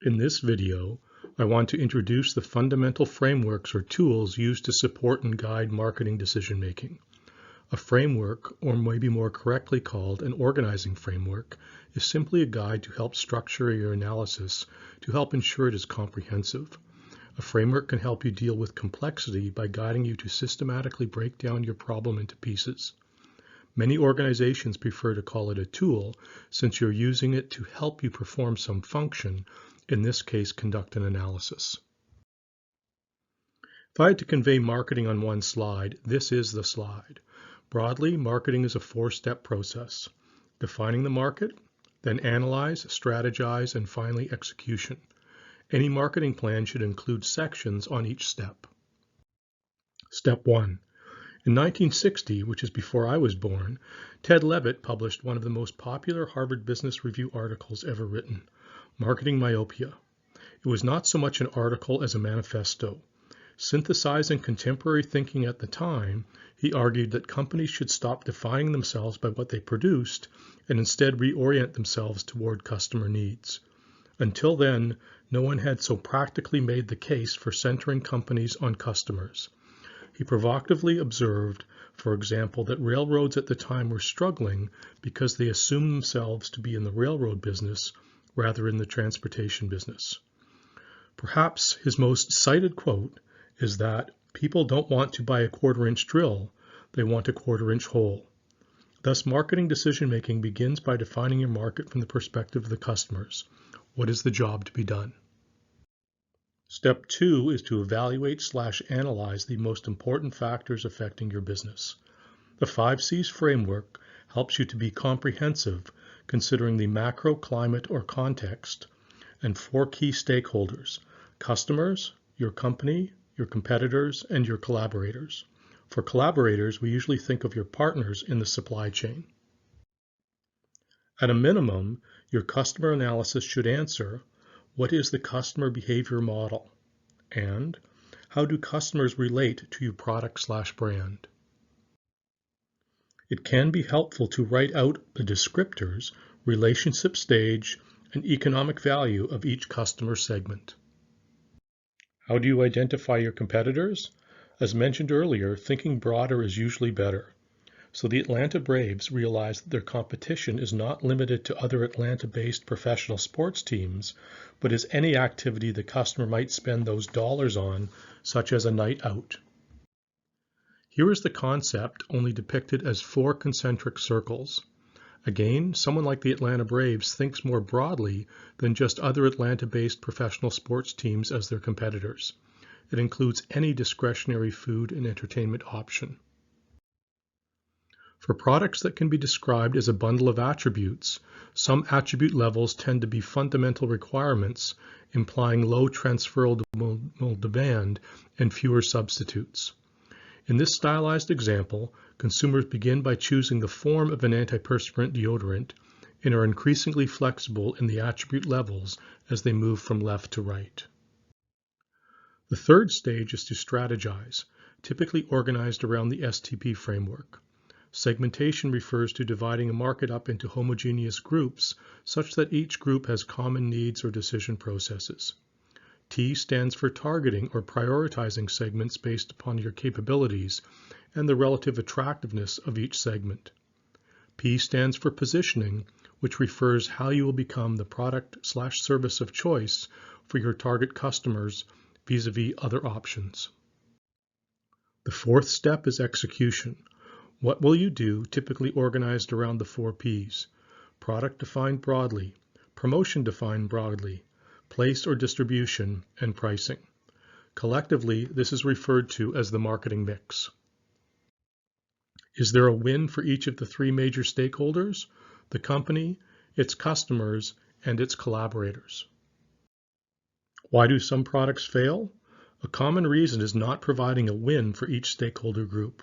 In this video, I want to introduce the fundamental frameworks or tools used to support and guide marketing decision-making. A framework, or maybe more correctly called an organizing framework, is simply a guide to help structure your analysis to help ensure it is comprehensive. A framework can help you deal with complexity by guiding you to systematically break down your problem into pieces. Many organizations prefer to call it a tool since you're using it to help you perform some function, in this case, conduct an analysis. If I had to convey marketing on one slide, this is the slide. Broadly, marketing is a four-step process: defining the market, then analyze, strategize, and finally execution. Any marketing plan should include sections on each step. Step 1. In 1960, which is before I was born, Ted Levitt published one of the most popular Harvard Business Review articles ever written, Marketing Myopia. It was not so much an article as a manifesto. Synthesizing contemporary thinking at the time, he argued that companies should stop defining themselves by what they produced and instead reorient themselves toward customer needs. Until then, no one had so practically made the case for centering companies on customers. He provocatively observed, for example, that railroads at the time were struggling because they assumed themselves to be in the railroad business rather than the transportation business. Perhaps his most cited quote is that people don't want to buy a quarter-inch drill, they want a quarter-inch hole. Thus, marketing decision-making begins by defining your market from the perspective of the customers. What is the job to be done? Step 2 is to evaluate/analyze the most important factors affecting your business. The 5 C's framework helps you to be comprehensive, considering the macro, climate, or context, and 4 key stakeholders: customers, your company, your competitors, and your collaborators. For collaborators, we usually think of your partners in the supply chain. At a minimum, your customer analysis should answer, what is the customer behavior model? And how do customers relate to your product/brand? It can be helpful to write out the descriptors, relationship stage, and economic value of each customer segment. How do you identify your competitors? As mentioned earlier, thinking broader is usually better. So the Atlanta Braves realized that their competition is not limited to other Atlanta-based professional sports teams, but is any activity the customer might spend those dollars on, such as a night out. Here is the concept, only depicted as 4 concentric circles. Again, someone like the Atlanta Braves thinks more broadly than just other Atlanta-based professional sports teams as their competitors. It includes any discretionary food and entertainment option. For products that can be described as a bundle of attributes, some attribute levels tend to be fundamental requirements, implying low transferable demand and fewer substitutes. In this stylized example, consumers begin by choosing the form of an antiperspirant deodorant and are increasingly flexible in the attribute levels as they move from left to right. The third stage is to strategize, typically organized around the STP framework. Segmentation refers to dividing a market up into homogeneous groups such that each group has common needs or decision processes. T stands for targeting or prioritizing segments based upon your capabilities and the relative attractiveness of each segment. P stands for positioning, which refers how you will become the product/service of choice for your target customers vis-a-vis other options. The 4th step is execution. What will you do, typically organized around the 4 Ps? Product defined broadly, promotion defined broadly, place or distribution, and pricing. Collectively, this is referred to as the marketing mix. Is there a win for each of the 3 major stakeholders? The company, its customers, and its collaborators. Why do some products fail? A common reason is not providing a win for each stakeholder group.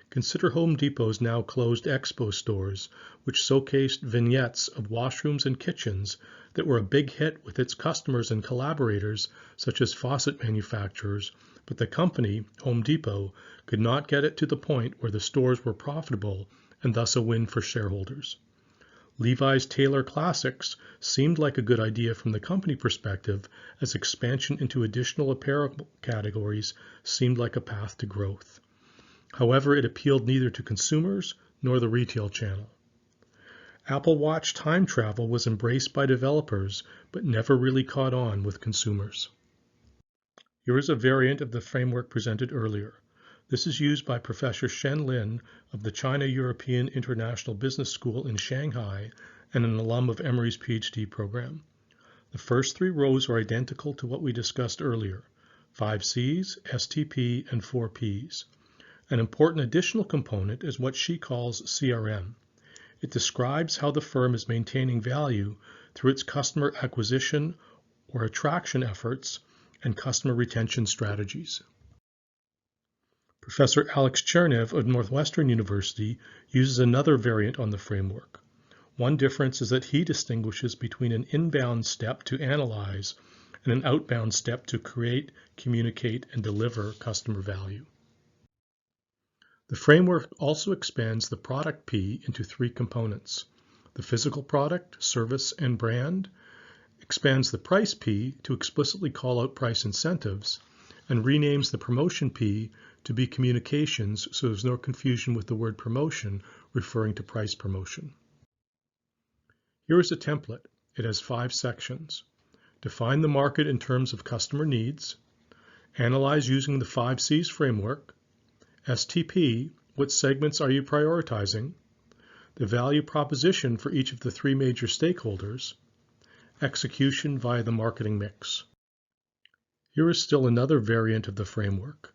Consider Home Depot's now closed Expo stores, which showcased vignettes of washrooms and kitchens that were a big hit with its customers and collaborators, such as faucet manufacturers, but the company, Home Depot, could not get it to the point where the stores were profitable and thus a win for shareholders. Levi's Tailor Classics seemed like a good idea from the company perspective, as expansion into additional apparel categories seemed like a path to growth. However, it appealed neither to consumers nor the retail channel. Apple Watch time travel was embraced by developers, but never really caught on with consumers. Here is a variant of the framework presented earlier. This is used by Professor Shen Lin of the China European International Business School in Shanghai and an alum of Emory's PhD program. The first 3 rows are identical to what we discussed earlier: 5 Cs, STP, and 4 Ps. An important additional component is what she calls CRM. It describes how the firm is maintaining value through its customer acquisition or attraction efforts and customer retention strategies. Professor Alex Chernev of Northwestern University uses another variant on the framework. One difference is that he distinguishes between an inbound step to analyze and an outbound step to create, communicate, and deliver customer value. The framework also expands the product P into 3 components: the physical product, service, and brand, expands the price P to explicitly call out price incentives, and renames the promotion P to be communications so there's no confusion with the word promotion referring to price promotion. Here is a template. It has 5 sections. Define the market in terms of customer needs. Analyze using the 5 Cs framework. STP, what segments are you prioritizing? The value proposition for each of the 3 major stakeholders. Execution via the marketing mix. Here is still another variant of the framework.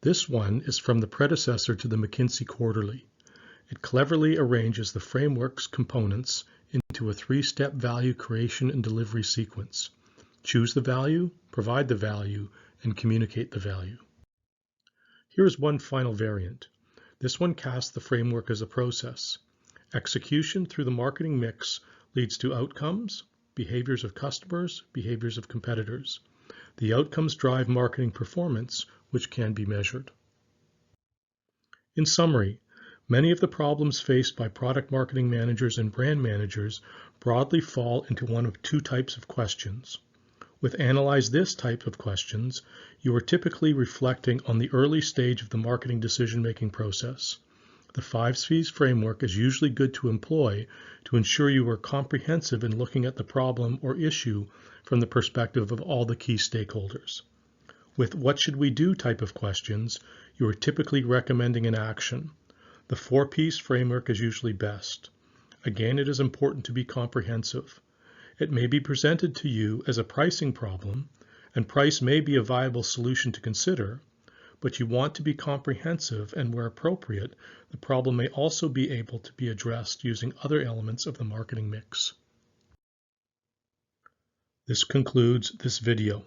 This one is from the predecessor to the McKinsey Quarterly. It cleverly arranges the framework's components into a 3-step value creation and delivery sequence. Choose the value, provide the value, and communicate the value. Here is one final variant. This one casts the framework as a process. Execution through the marketing mix leads to outcomes, behaviors of customers, behaviors of competitors. The outcomes drive marketing performance, which can be measured. In summary, many of the problems faced by product marketing managers and brand managers broadly fall into one of 2 types of questions. With Analyze This type of questions, you are typically reflecting on the early stage of the marketing decision-making process. The 5 Cs framework is usually good to employ to ensure you are comprehensive in looking at the problem or issue from the perspective of all the key stakeholders. With What should we do type of questions, you are typically recommending an action. The 4 Ps framework is usually best. Again, it is important to be comprehensive. It may be presented to you as a pricing problem, and price may be a viable solution to consider, but you want to be comprehensive, and where appropriate, the problem may also be able to be addressed using other elements of the marketing mix. This concludes this video.